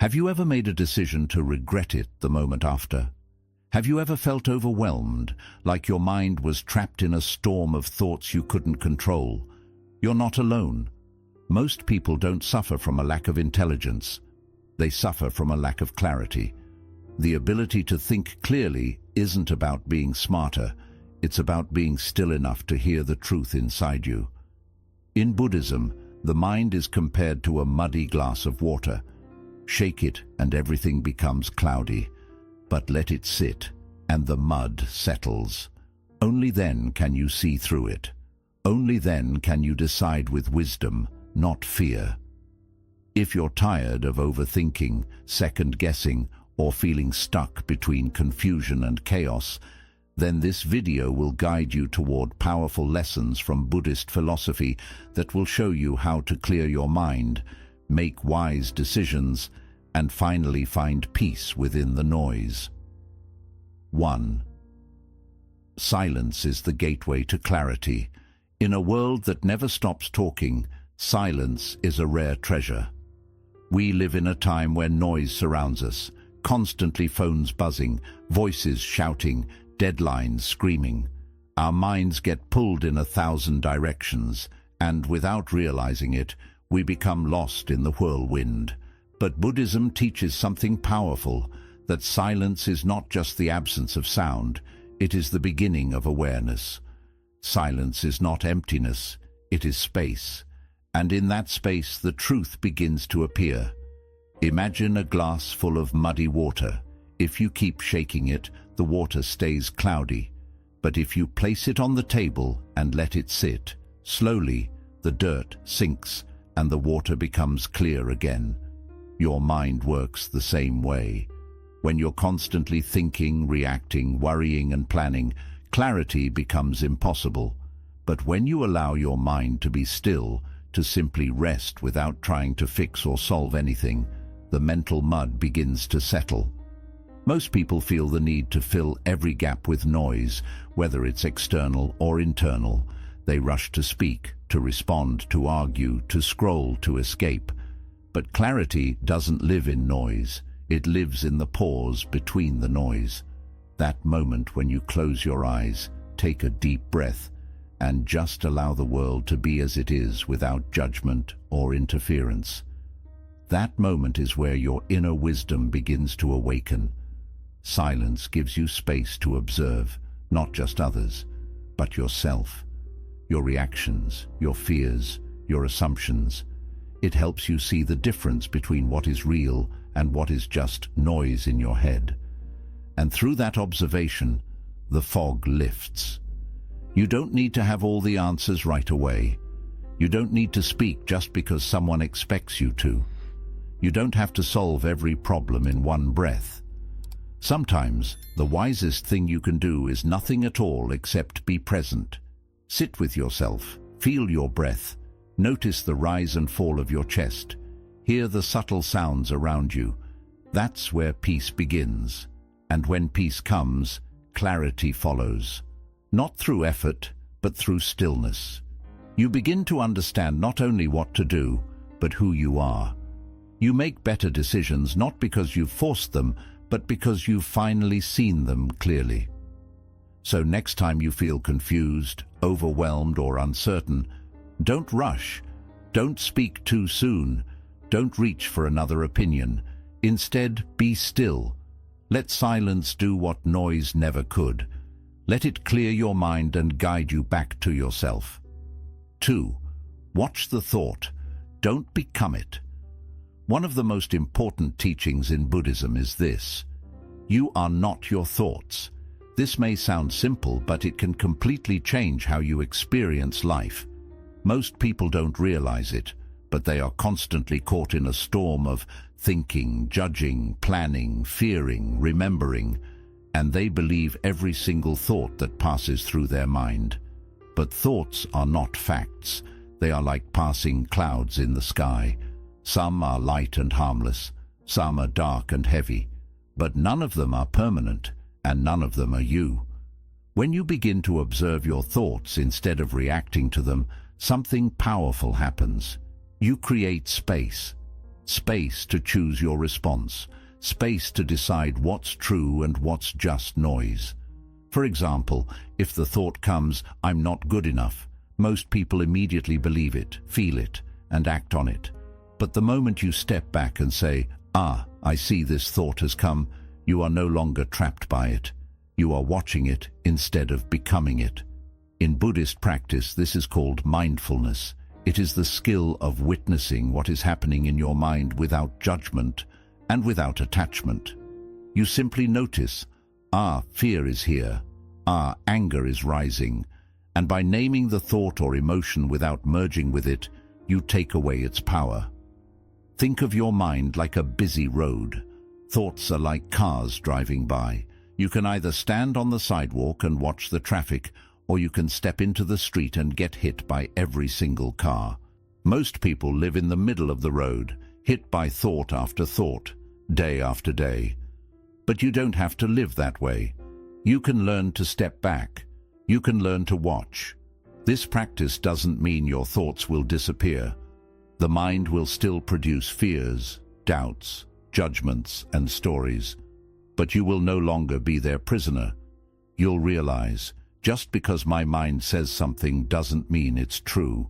Have you ever made a decision to regret it the moment after? Have you ever felt overwhelmed, like your mind was trapped in a storm of thoughts you couldn't control? You're not alone. Most people don't suffer from a lack of intelligence. They suffer from a lack of clarity. The ability to think clearly isn't about being smarter. It's about being still enough to hear the truth inside you. In Buddhism, the mind is compared to a muddy glass of water. Shake it and everything becomes cloudy. But let it sit, and the mud settles. Only then can you see through it. Only then can you decide with wisdom, not fear. If you're tired of overthinking, second-guessing, or feeling stuck between confusion and chaos, then this video will guide you toward powerful lessons from Buddhist philosophy that will show you how to clear your mind, make wise decisions, and finally find peace within the noise. 1. Silence is the gateway to clarity. In a world that never stops talking, silence is a rare treasure. We live in a time where noise surrounds us, constantly phones buzzing, voices shouting, deadlines screaming. Our minds get pulled in 1,000 directions, and without realizing it, we become lost in the whirlwind. But Buddhism teaches something powerful, that silence is not just the absence of sound, it is the beginning of awareness. Silence is not emptiness, it is space. And in that space the truth begins to appear. Imagine a glass full of muddy water. If you keep shaking it, the water stays cloudy. But if you place it on the table and let it sit, slowly the dirt sinks and the water becomes clear again. Your mind works the same way. When you're constantly thinking, reacting, worrying and planning, clarity becomes impossible. But when you allow your mind to be still, to simply rest without trying to fix or solve anything, the mental mud begins to settle. Most people feel the need to fill every gap with noise, whether it's external or internal. They rush to speak, to respond, to argue, to scroll, to escape. But clarity doesn't live in noise. It lives in the pause between the noise. That moment when you close your eyes, take a deep breath, and just allow the world to be as it is without judgment or interference. That moment is where your inner wisdom begins to awaken. Silence gives you space to observe, not just others, but yourself, your reactions, your fears, your assumptions. It helps you see the difference between what is real and what is just noise in your head. And through that observation, the fog lifts. You don't need to have all the answers right away. You don't need to speak just because someone expects you to. You don't have to solve every problem in one breath. Sometimes, the wisest thing you can do is nothing at all except be present. Sit with yourself, feel your breath, notice the rise and fall of your chest, hear the subtle sounds around you. That's where peace begins. And when peace comes, clarity follows. Not through effort, but through stillness. You begin to understand not only what to do, but who you are. You make better decisions not because you've forced them, but because you've finally seen them clearly. So next time you feel confused, overwhelmed, or uncertain, don't rush. Don't speak too soon. Don't reach for another opinion. Instead, be still. Let silence do what noise never could. Let it clear your mind and guide you back to yourself. 2. Watch the thought. Don't become it. One of the most important teachings in Buddhism is this: you are not your thoughts. This may sound simple, but it can completely change how you experience life. Most people don't realize it, but they are constantly caught in a storm of thinking, judging, planning, fearing, remembering, and they believe every single thought that passes through their mind. But thoughts are not facts. They are like passing clouds in the sky. Some are light and harmless, some are dark and heavy, but none of them are permanent, and none of them are you. When you begin to observe your thoughts instead of reacting to them, something powerful happens. You create space. space to choose your response, space to decide what's true and what's just noise. For example, if the thought comes, "I'm not good enough," most people immediately believe it, feel it, and act on it. But the moment you step back and say, I see this thought has come," you are no longer trapped by it. You are watching it instead of becoming it. In Buddhist practice, this is called mindfulness. It is the skill of witnessing what is happening in your mind without judgment and without attachment. You simply notice, fear is here, anger is rising, and by naming the thought or emotion without merging with it, you take away its power. Think of your mind like a busy road. Thoughts are like cars driving by. You can either stand on the sidewalk and watch the traffic, or you can step into the street and get hit by every single car. Most people live in the middle of the road, hit by thought after thought, day after day. But you don't have to live that way. You can learn to step back. You can learn to watch. This practice doesn't mean your thoughts will disappear. The mind will still produce fears, doubts, judgments, and stories. But you will no longer be their prisoner. You'll realize, just because my mind says something doesn't mean it's true.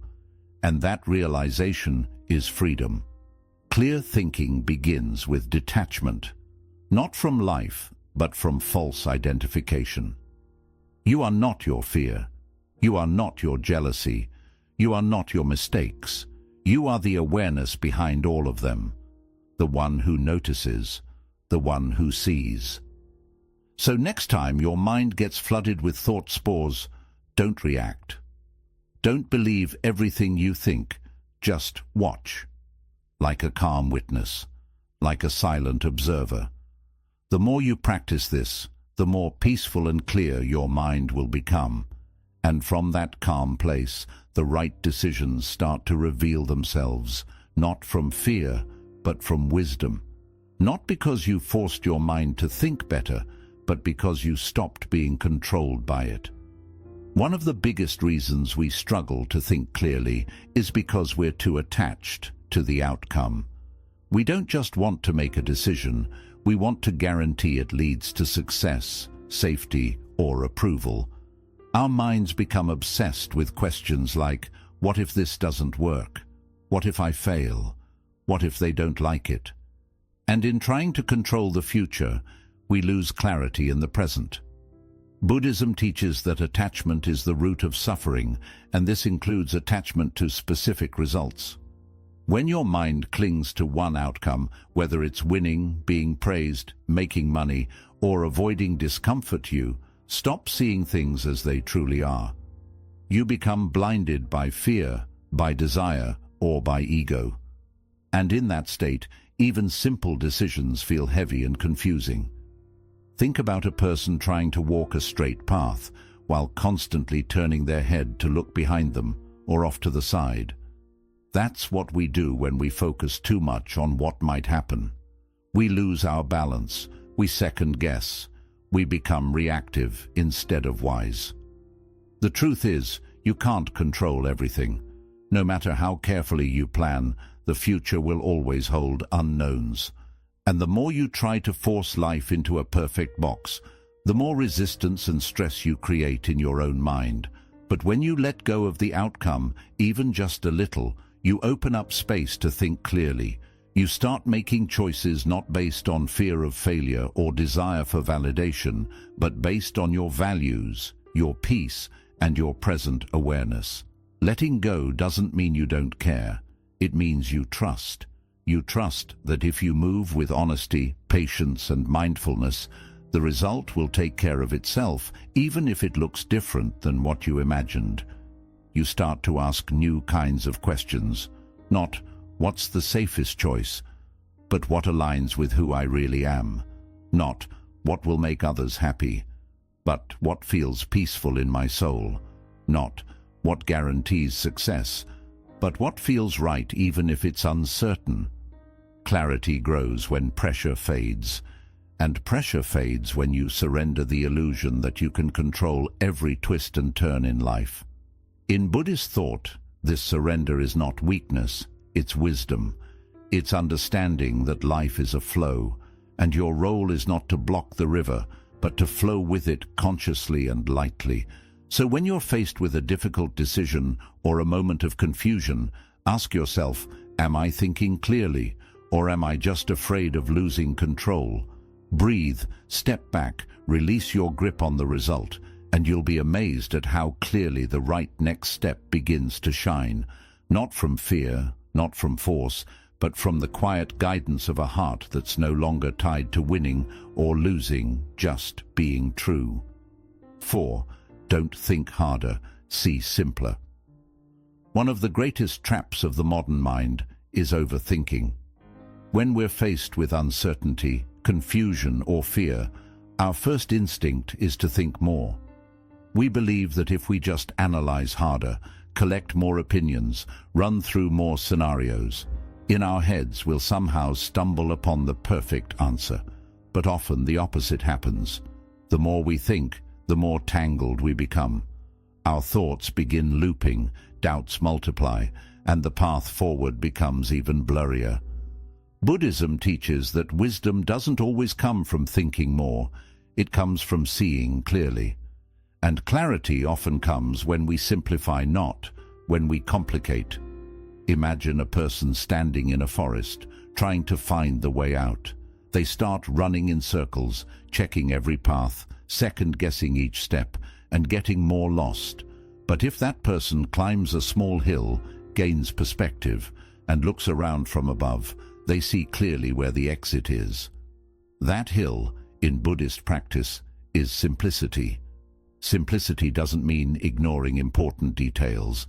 And that realization is freedom. Clear thinking begins with detachment, not from life, but from false identification. You are not your fear. You are not your jealousy. You are not your mistakes. You are the awareness behind all of them, the one who notices, the one who sees. So next time your mind gets flooded with thought spores, don't react. Don't believe everything you think, just watch. Like a calm witness, like a silent observer. The more you practice this, the more peaceful and clear your mind will become. And from that calm place, the right decisions start to reveal themselves, not from fear, but from wisdom. Not because you forced your mind to think better, but because you stopped being controlled by it. One of the biggest reasons we struggle to think clearly is because we're too attached to the outcome. We don't just want to make a decision, we want to guarantee it leads to success, safety, or approval. Our minds become obsessed with questions like, what if this doesn't work? What if I fail? What if they don't like it? And in trying to control the future, we lose clarity in the present. Buddhism teaches that attachment is the root of suffering, and this includes attachment to specific results. When your mind clings to one outcome, whether it's winning, being praised, making money, or avoiding discomfort, you stop seeing things as they truly are. You become blinded by fear, by desire, or by ego. And in that state, even simple decisions feel heavy and confusing. Think about a person trying to walk a straight path while constantly turning their head to look behind them or off to the side. That's what we do when we focus too much on what might happen. We lose our balance, we second guess, we become reactive instead of wise. The truth is, you can't control everything. No matter how carefully you plan, the future will always hold unknowns. And the more you try to force life into a perfect box, the more resistance and stress you create in your own mind. But when you let go of the outcome, even just a little, you open up space to think clearly. You start making choices not based on fear of failure or desire for validation, but based on your values, your peace, and your present awareness. Letting go doesn't mean you don't care. It means you trust. You trust that if you move with honesty, patience, and mindfulness, the result will take care of itself, even if it looks different than what you imagined. You start to ask new kinds of questions, not what's the safest choice, but what aligns with who I really am. Not what will make others happy, but what feels peaceful in my soul. Not what guarantees success, but what feels right even if it's uncertain. Clarity grows when pressure fades, and pressure fades when you surrender the illusion that you can control every twist and turn in life. In Buddhist thought, this surrender is not weakness, it's wisdom. It's understanding that life is a flow, and your role is not to block the river, but to flow with it consciously and lightly. So when you're faced with a difficult decision or a moment of confusion, ask yourself, am I thinking clearly, or am I just afraid of losing control? Breathe, step back, release your grip on the result, and you'll be amazed at how clearly the right next step begins to shine. Not from fear, not from force, but from the quiet guidance of a heart that's no longer tied to winning or losing, just being true. 4. Don't think harder, see simpler. One of the greatest traps of the modern mind is overthinking. When we're faced with uncertainty, confusion, or fear, our first instinct is to think more. We believe that if we just analyze harder, collect more opinions, run through more scenarios, in our heads we'll somehow stumble upon the perfect answer. But often the opposite happens. The more we think, the more tangled we become. Our thoughts begin looping, doubts multiply, and the path forward becomes even blurrier. Buddhism teaches that wisdom doesn't always come from thinking more, it comes from seeing clearly. And clarity often comes when we simplify, not when we complicate. Imagine a person standing in a forest, trying to find the way out. They start running in circles, checking every path, second-guessing each step, and getting more lost. But if that person climbs a small hill, gains perspective, and looks around from above, they see clearly where the exit is. That hill, in Buddhist practice, is simplicity. Simplicity doesn't mean ignoring important details.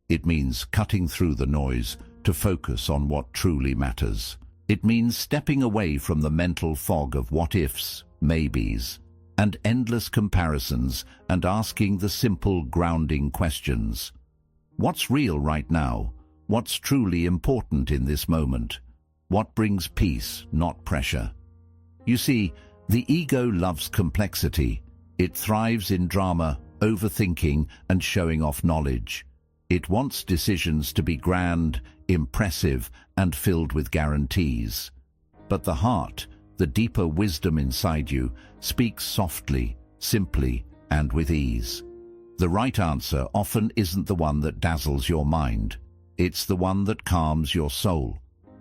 It means cutting through the noise to focus on what truly matters. It means stepping away from the mental fog of what-ifs, maybes, and endless comparisons and asking the simple, grounding questions. What's real right now? What's truly important in this moment? What brings peace, not pressure? You see, the ego loves complexity. It thrives in drama, overthinking, and showing off knowledge. It wants decisions to be grand, impressive, and filled with guarantees. But the heart, the deeper wisdom inside you, speaks softly, simply, and with ease. The right answer often isn't the one that dazzles your mind. It's the one that calms your soul.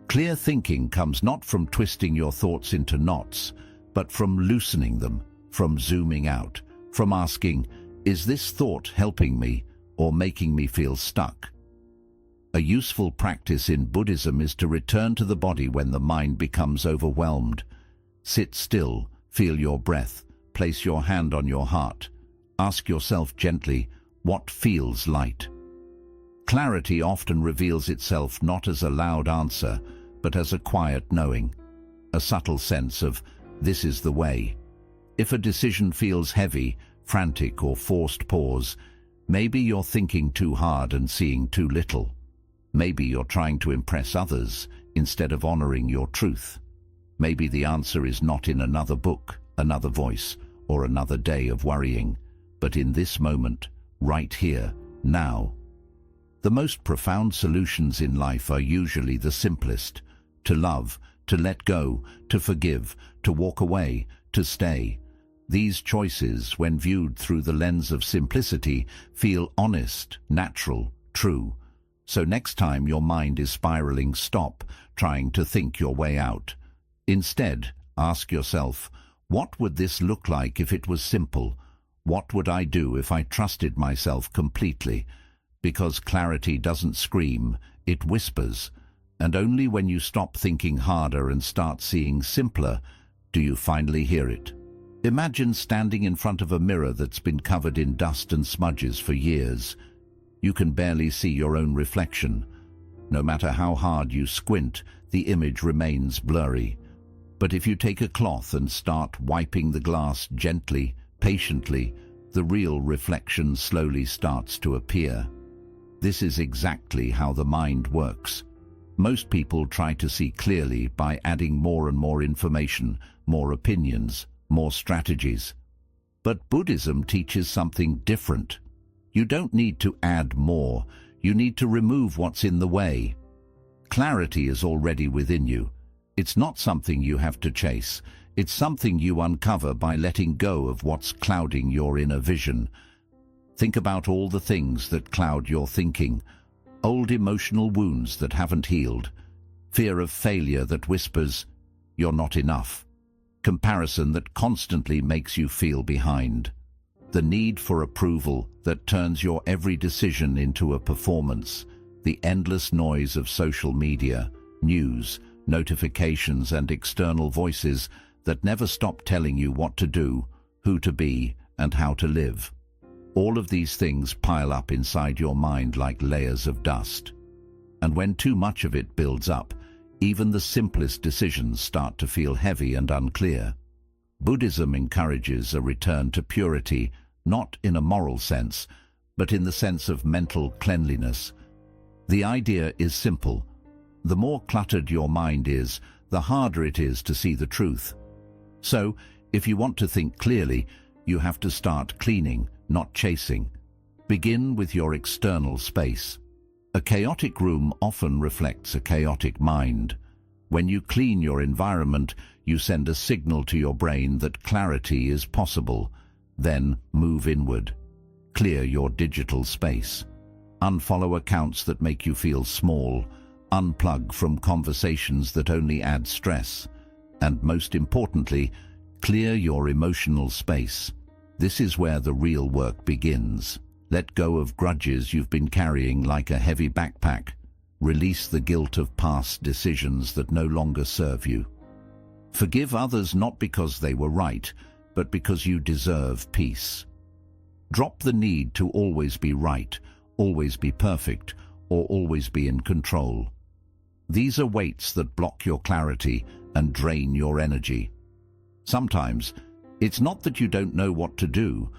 Clear thinking comes not from twisting your thoughts into knots, but from loosening them, from zooming out, from asking, is this thought helping me or making me feel stuck? A useful practice in Buddhism is to return to the body when the mind becomes overwhelmed. Sit still, feel your breath, place your hand on your heart. Ask yourself gently, what feels light? Clarity often reveals itself not as a loud answer, but as a quiet knowing, a subtle sense of, this is the way. If a decision feels heavy, frantic, or forced, pause. Maybe you're thinking too hard and seeing too little. Maybe you're trying to impress others instead of honoring your truth. Maybe the answer is not in another book, another voice, or another day of worrying, but in this moment, right here, now. The most profound solutions in life are usually the simplest: to love, to let go, to forgive, to walk away, to stay. These choices, when viewed through the lens of simplicity, feel honest, natural, true. So next time your mind is spiraling, stop trying to think your way out. Instead, ask yourself, what would this look like if it was simple? What would I do if I trusted myself completely? Because clarity doesn't scream, it whispers. And only when you stop thinking harder and start seeing simpler, do you finally hear it. Imagine standing in front of a mirror that's been covered in dust and smudges for years. You can barely see your own reflection. No matter how hard you squint, the image remains blurry. But if you take a cloth and start wiping the glass gently, patiently, the real reflection slowly starts to appear. This is exactly how the mind works. Most people try to see clearly by adding more and more information, more opinions, more strategies. But Buddhism teaches something different. You don't need to add more, you need to remove what's in the way. Clarity is already within you. It's not something you have to chase. It's something you uncover by letting go of what's clouding your inner vision. Think about all the things that cloud your thinking. Old emotional wounds that haven't healed. Fear of failure that whispers, "You're not enough." Comparison that constantly makes you feel behind. The need for approval that turns your every decision into a performance. The endless noise of social media, news, notifications and external voices that never stop telling you what to do, who to be, and how to live. All of these things pile up inside your mind like layers of dust. And when too much of it builds up, even the simplest decisions start to feel heavy and unclear. Buddhism encourages a return to purity, not in a moral sense, but in the sense of mental cleanliness. The idea is simple. The more cluttered your mind is, the harder it is to see the truth. So, if you want to think clearly, you have to start cleaning, not chasing. Begin with your external space. A chaotic room often reflects a chaotic mind. When you clean your environment, you send a signal to your brain that clarity is possible. Then move inward. Clear your digital space. Unfollow accounts that make you feel small. Unplug from conversations that only add stress. And most importantly, clear your emotional space. This is where the real work begins. Let go of grudges you've been carrying like a heavy backpack. Release the guilt of past decisions that no longer serve you. Forgive others not because they were right, but because you deserve peace. Drop the need to always be right, always be perfect, or always be in control. These are weights that block your clarity and drain your energy. Sometimes, it's not that you don't know what to do,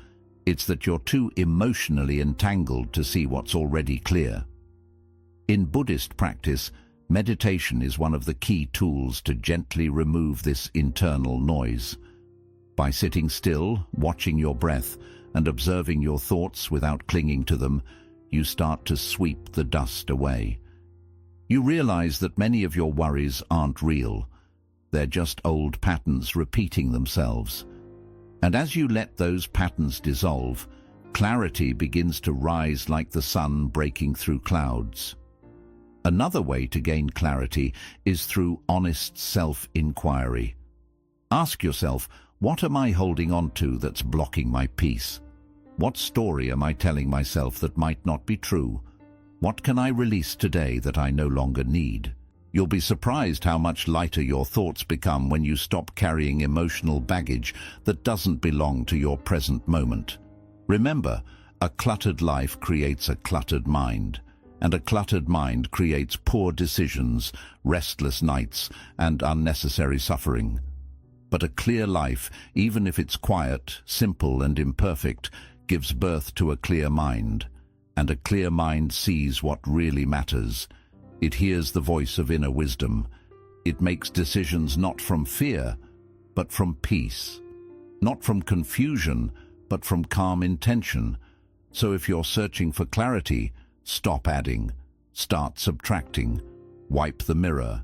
it's that you're too emotionally entangled to see what's already clear. In Buddhist practice, meditation is one of the key tools to gently remove this internal noise. By sitting still, watching your breath, and observing your thoughts without clinging to them, you start to sweep the dust away. You realize that many of your worries aren't real. They're just old patterns repeating themselves. And as you let those patterns dissolve, clarity begins to rise like the sun breaking through clouds. Another way to gain clarity is through honest self-inquiry. Ask yourself, what am I holding on to that's blocking my peace? What story am I telling myself that might not be true? What can I release today that I no longer need? You'll be surprised how much lighter your thoughts become when you stop carrying emotional baggage that doesn't belong to your present moment. Remember, a cluttered life creates a cluttered mind, and a cluttered mind creates poor decisions, restless nights, and unnecessary suffering. But a clear life, even if it's quiet, simple, and imperfect, gives birth to a clear mind, and a clear mind sees what really matters. It hears the voice of inner wisdom. It makes decisions not from fear, but from peace. Not from confusion, but from calm intention. So if you're searching for clarity, stop adding, start subtracting, wipe the mirror,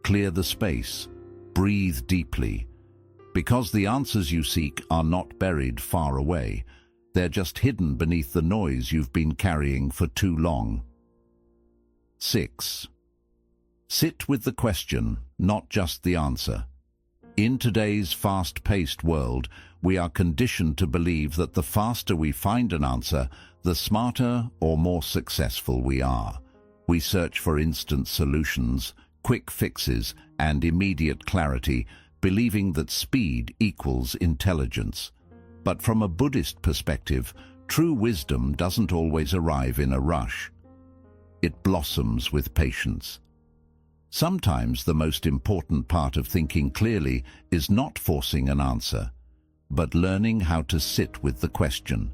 clear the space, breathe deeply. Because the answers you seek are not buried far away. They're just hidden beneath the noise you've been carrying for too long. 6. Sit with the question, not just the answer. In today's fast-paced world, we are conditioned to believe that the faster we find an answer, the smarter or more successful we are. We search for instant solutions, quick fixes, and immediate clarity, believing that speed equals intelligence. But from a Buddhist perspective, true wisdom doesn't always arrive in a rush. It blossoms with patience. Sometimes the most important part of thinking clearly is not forcing an answer, but learning how to sit with the question.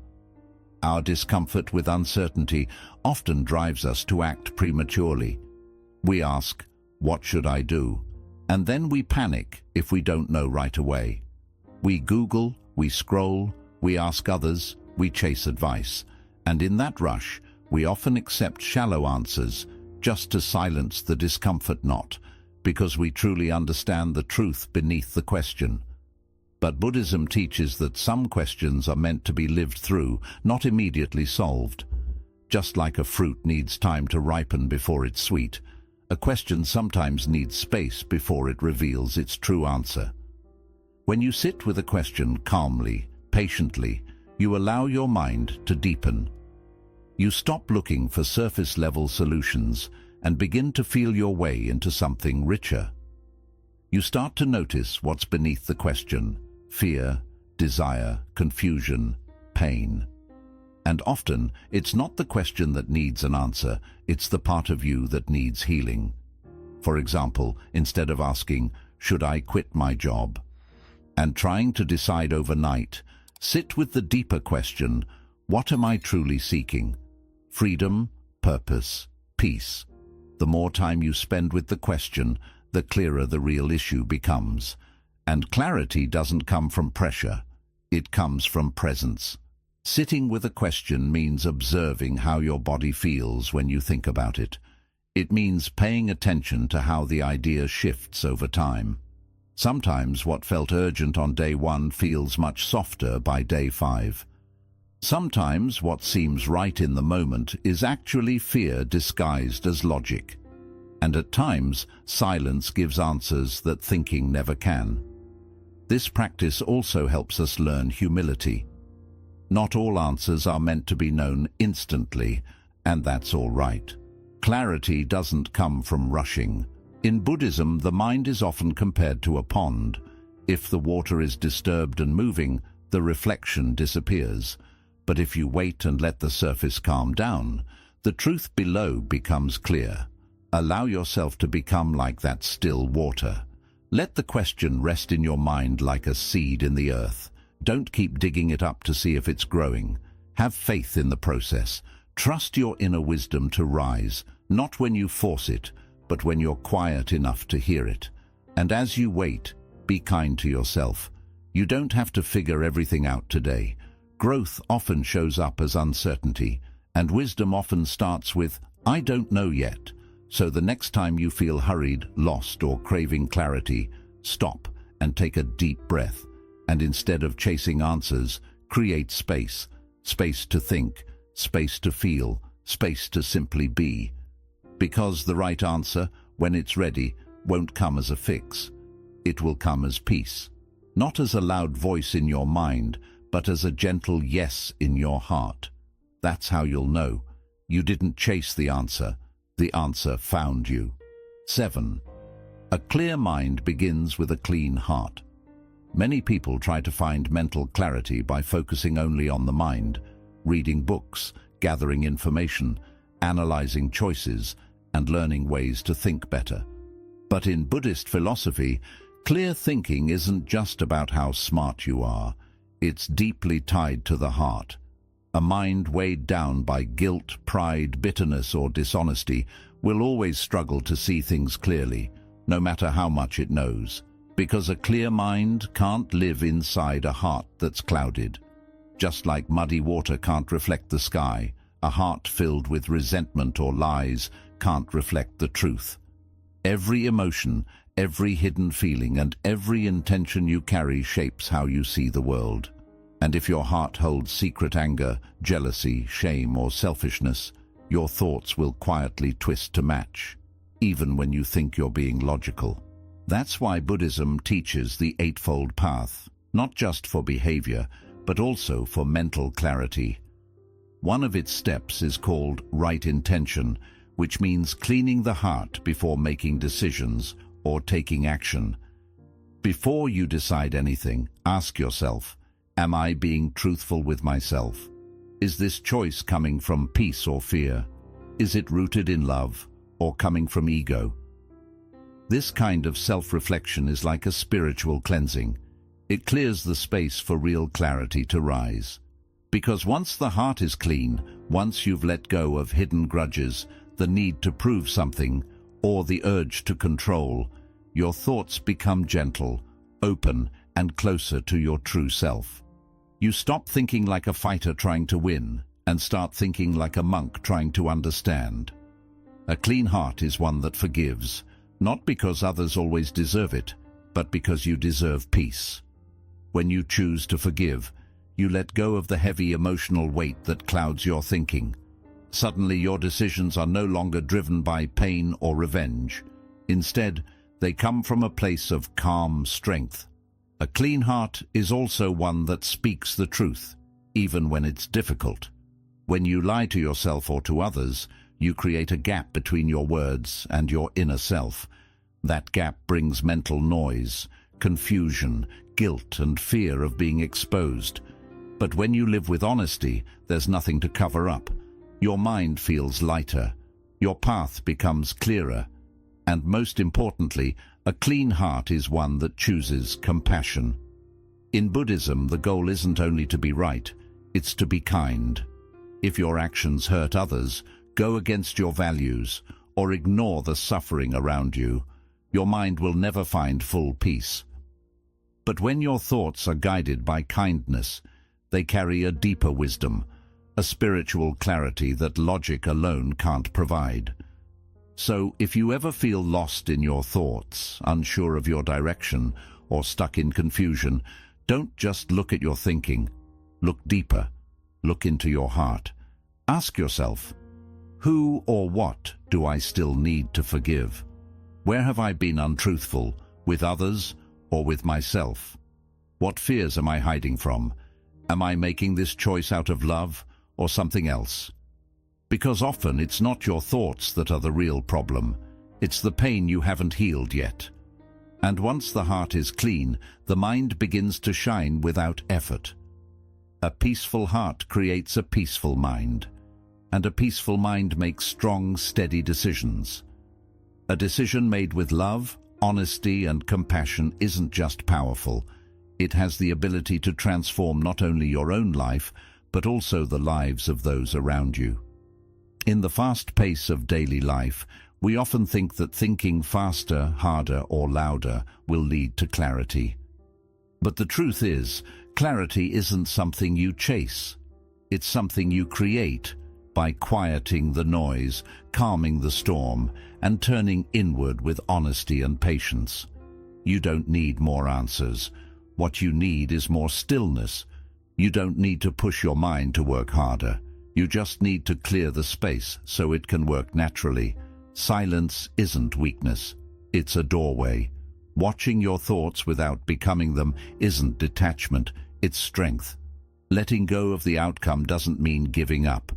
Our discomfort with uncertainty often drives us to act prematurely. We ask, "What should I do?" And then we panic if we don't know right away. We Google, we scroll, we ask others, we chase advice. And in that rush, we often accept shallow answers, just to silence the discomfort, not because we truly understand the truth beneath the question. But Buddhism teaches that some questions are meant to be lived through, not immediately solved. Just like a fruit needs time to ripen before it's sweet, a question sometimes needs space before it reveals its true answer. When you sit with a question calmly, patiently, you allow your mind to deepen. You stop looking for surface-level solutions and begin to feel your way into something richer. You start to notice what's beneath the question: fear, desire, confusion, pain. And often, it's not the question that needs an answer, it's the part of you that needs healing. For example, instead of asking, "Should I quit my job?" and trying to decide overnight, sit with the deeper question: what am I truly seeking? Freedom, purpose, peace. The more time you spend with the question, the clearer the real issue becomes. And clarity doesn't come from pressure, it comes from presence. Sitting with a question means observing how your body feels when you think about it. It means paying attention to how the idea shifts over time. Sometimes what felt urgent on day 1 feels much softer by day 5. Sometimes what seems right in the moment is actually fear disguised as logic. And at times, silence gives answers that thinking never can. This practice also helps us learn humility. Not all answers are meant to be known instantly, and that's all right. Clarity doesn't come from rushing. In Buddhism, the mind is often compared to a pond. If the water is disturbed and moving, the reflection disappears. But if you wait and let the surface calm down, the truth below becomes clear. Allow yourself to become like that still water. Let the question rest in your mind like a seed in the earth. Don't keep digging it up to see if it's growing. Have faith in the process. Trust your inner wisdom to rise, not when you force it, but when you're quiet enough to hear it. And as you wait, be kind to yourself. You don't have to figure everything out today. Growth often shows up as uncertainty, and wisdom often starts with, "I don't know yet." So the next time you feel hurried, lost, or craving clarity, stop and take a deep breath. And instead of chasing answers, create space. Space to think, space to feel, space to simply be. Because the right answer, when it's ready, won't come as a fix. It will come as peace. Not as a loud voice in your mind, but as a gentle yes in your heart. That's how you'll know. You didn't chase the answer found you. 7. A clear mind begins with a clean heart. Many people try to find mental clarity by focusing only on the mind, reading books, gathering information, analyzing choices, and learning ways to think better. But in Buddhist philosophy, clear thinking isn't just about how smart you are. It's deeply tied to the heart. A mind weighed down by guilt, pride, bitterness, or dishonesty will always struggle to see things clearly, no matter how much it knows. Because a clear mind can't live inside a heart that's clouded. Just like muddy water can't reflect the sky, a heart filled with resentment or lies can't reflect the truth. Every emotion, every hidden feeling, and every intention you carry shapes how you see the world. And if your heart holds secret anger, jealousy, shame, or selfishness, your thoughts will quietly twist to match, even when you think you're being logical. That's why Buddhism teaches the Eightfold Path, not just for behavior, but also for mental clarity. One of its steps is called right intention, which means cleaning the heart before making decisions or taking action. Before you decide anything, ask yourself, am I being truthful with myself? Is this choice coming from peace or fear? Is it rooted in love or coming from ego? This kind of self-reflection is like a spiritual cleansing. It clears the space for real clarity to rise. Because once the heart is clean, once you've let go of hidden grudges, the need to prove something, or the urge to control, your thoughts become gentle, open, and closer to your true self. You stop thinking like a fighter trying to win, and start thinking like a monk trying to understand. A clean heart is one that forgives, not because others always deserve it, but because you deserve peace. When you choose to forgive, you let go of the heavy emotional weight that clouds your thinking. Suddenly, your decisions are no longer driven by pain or revenge. Instead, they come from a place of calm strength. A clean heart is also one that speaks the truth, even when it's difficult. When you lie to yourself or to others, you create a gap between your words and your inner self. That gap brings mental noise, confusion, guilt, and fear of being exposed. But when you live with honesty, there's nothing to cover up. Your mind feels lighter, your path becomes clearer, and most importantly, a clean heart is one that chooses compassion. In Buddhism, the goal isn't only to be right, it's to be kind. If your actions hurt others, go against your values, or ignore the suffering around you, your mind will never find full peace. But when your thoughts are guided by kindness, they carry a deeper wisdom, a spiritual clarity that logic alone can't provide. So, if you ever feel lost in your thoughts, unsure of your direction, or stuck in confusion, don't just look at your thinking. Look deeper. Look into your heart. Ask yourself, who or what do I still need to forgive? Where have I been untruthful, with others or with myself? What fears am I hiding from? Am I making this choice out of love or something else? Because often it's not your thoughts that are the real problem. It's the pain you haven't healed yet. And once the heart is clean, the mind begins to shine without effort. A peaceful heart creates a peaceful mind, and a peaceful mind makes strong, steady decisions. A decision made with love, honesty, and compassion isn't just powerful. It has the ability to transform not only your own life, but also the lives of those around you. In the fast pace of daily life, we often think that thinking faster, harder, or louder will lead to clarity. But the truth is, clarity isn't something you chase. It's something you create by quieting the noise, calming the storm, and turning inward with honesty and patience. You don't need more answers. What you need is more stillness. You don't need to push your mind to work harder. You just need to clear the space so it can work naturally. Silence isn't weakness. It's a doorway. Watching your thoughts without becoming them isn't detachment, it's strength. Letting go of the outcome doesn't mean giving up.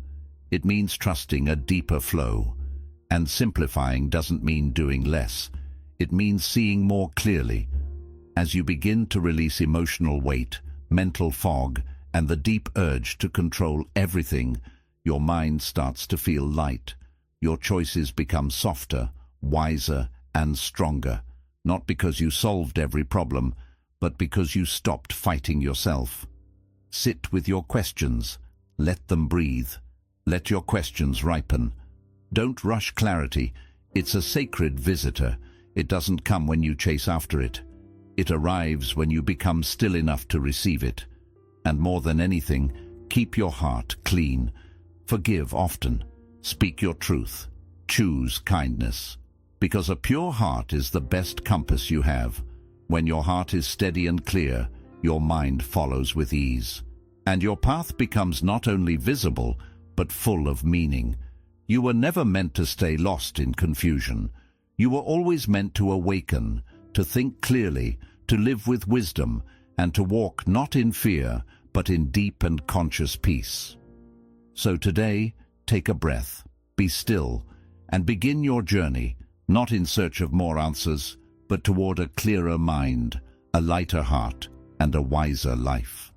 It means trusting a deeper flow. And simplifying doesn't mean doing less. It means seeing more clearly. As you begin to release emotional weight, mental fog, and the deep urge to control everything, your mind starts to feel light. Your choices become softer, wiser, and stronger, not because you solved every problem, but because you stopped fighting yourself. Sit with your questions. Let them breathe. Let your questions ripen. Don't rush clarity. It's a sacred visitor. It doesn't come when you chase after it. It arrives when you become still enough to receive it. And more than anything, keep your heart clean. Forgive often. Speak your truth. Choose kindness. Because a pure heart is the best compass you have. When your heart is steady and clear, your mind follows with ease. And your path becomes not only visible, but full of meaning. You were never meant to stay lost in confusion. You were always meant to awaken, to think clearly, to live with wisdom, and to walk not in fear, but in deep and conscious peace. So today, take a breath, be still, and begin your journey, not in search of more answers, but toward a clearer mind, a lighter heart, and a wiser life.